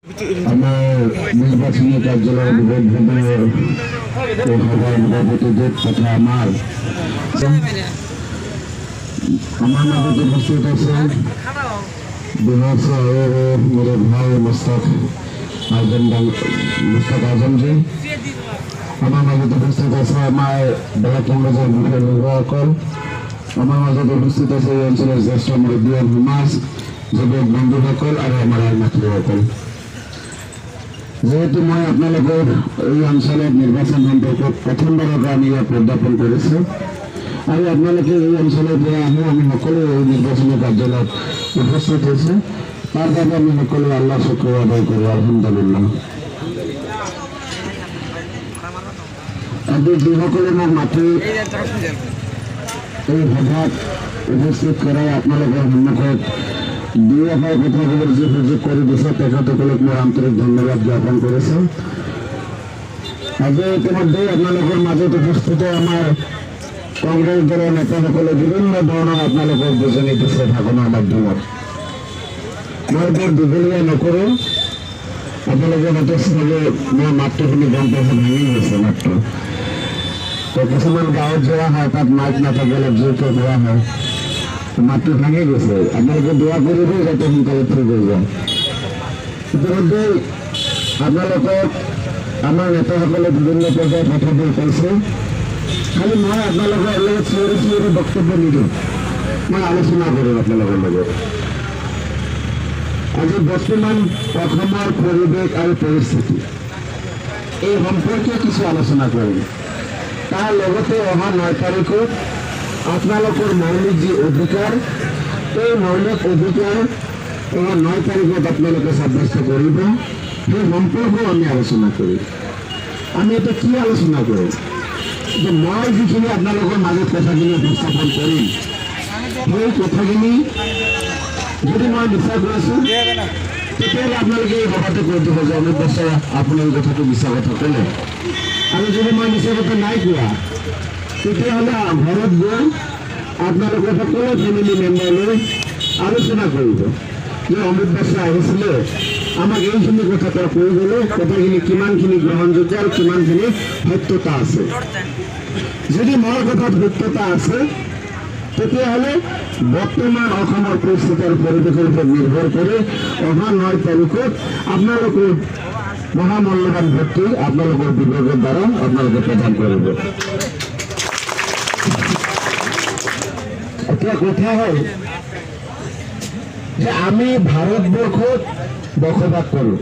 আমার নির্বাচনী কার্যালয় সভাপতিদের তথা আমার মাঝে উপস্থিত আছে बिहार से आए हुए मेरे भाई मुस्तक आजम जी আমার মাঝে উপস্থিত আছে আমার ব্লক কংগ্রেসের মুখ্য নির্বাহক আমার মাঝে উপস্থিত আছে এই অঞ্চলের জ্যেষ্ঠ মুরব্বিয়ান হুমাস যুবক বন্ধুসকল আৰু আমাৰ মাতৃসকল যেহেতু মই আপোনালোকৰ এই অঞ্চলত নিৰ্বাচন সম্পৰ্কত প্ৰথমবাৰৰ কাৰণে ইয়াত প্ৰদাপন কৰিছোঁ আৰু আপোনালোকে এই অঞ্চলৰ পৰা আহি আমি সকলো এই নিৰ্বাচনী কাৰ্যালয়ত উপস্থিত হৈছোঁ তাৰ বাবে আমি সকলো আল্লাহ শুক্ৰিয়া আদায় কৰোঁ আলহামদুলিল্লাহ আজি যিসকলে মোক মাতি এই সভাত উপস্থিত কৰাই আপোনালোকৰ সন্মুখত দুই এষাৰ কথা ক'বলৈ যি সুযোগ কৰি দিছে তেখেতসকলক মই আন্তৰিক ধন্যবাদ জ্ঞাপন কৰিছোঁ আজি ইতিমধ্যে আপোনালোকৰ মাজত উপস্থিত আমাৰ কংগ্ৰেছ দলৰ নেতাসকলে বিভিন্ন ধৰণৰ আপোনালোকৰ বুজনি দিছে ভাষণৰ মাধ্যমত মই বৰ দীঘলীয়া নকৰোঁ আপোনালোকে মাত্ৰ চাগে মই মাতটো শুনি গম পাইছে ভাঙি গৈছে মাত্ৰ কিছুমান গাঁৱত যোৱা হয় তাত মাইক নাথাকিলে জোৰকৈ ধৰা হয় মাতটো ভাঙি গৈছে আপোনালোকে দোৱা কৰিব যাতে সোনকালে ঠিক হৈ যায় ইতিমধ্যে আপোনালোকক আমাৰ নেতাসকলে বিভিন্ন পৰ্যায়ত কথাবোৰ কৈছে খালি মই আপোনালোকৰ লগত চিঞৰি চিঞৰি বক্তব্য নিদিওঁ মই আলোচনা কৰিম আপোনালোকৰ লগত আজি বৰ্তমান অসমৰ পৰিৱেশ আৰু পৰিস্থিতি এই সম্পৰ্কে কিছু আলোচনা কৰিম তাৰ লগতে অহা 9 তাৰিখত আপোনালোকৰ মৌলিক যি অধিকাৰ এই মৌলিক অধিকাৰ অহা 9 তাৰিখত আপোনালোকে সাব্যস্ত কৰিব সেই সম্পৰ্কেও আমি আলোচনা কৰিম আমি এটা কি আলোচনা কৰিম যে মই যিখিনি আপোনালোকৰ মাজত কথাখিনি উপস্থাপন কৰিম সেই কথাখিনি যদি মই বিশ্বাস কৰিছোঁ তেতিয়াহ'লে আপোনালোকে এই সভাতে কৈ দিব যে অমিত বছৰ আপুনি এই কথাটো মিছা কথা ক'লে আৰু যদি মই মিছা কথা নাই কোৱা তেতিয়াহ'লে ঘৰত গৈ আপোনালোকে সকলো ফেমিলি মেম্বাৰ লৈ আলোচনা কৰিব যে অমিত বছৰ আহিছিলে আমাক এইখিনি কথা তেওঁ কৈ গ'লে কথাখিনি কিমানখিনি গ্ৰহণযোগ্য আৰু কিমানখিনি সত্যতা আছে যদি মোৰ কথাত সত্যতা আছে তেতিয়াহ'লে বৰ্তমান অসমৰ পৰিস্থিতি আৰু পৰিৱেশৰ ওপৰত নিৰ্ভৰ কৰি অহা 9 তাৰিখত আপোনালোকে মহামূল্যৱান ভোটটো আপোনালোকৰ বিভাগৰ দ্বাৰা আপোনালোকে প্ৰদান কৰিব এতিয়া কথা হ'ল যে আমি ভাৰতবৰ্ষত বসবাস কৰোঁ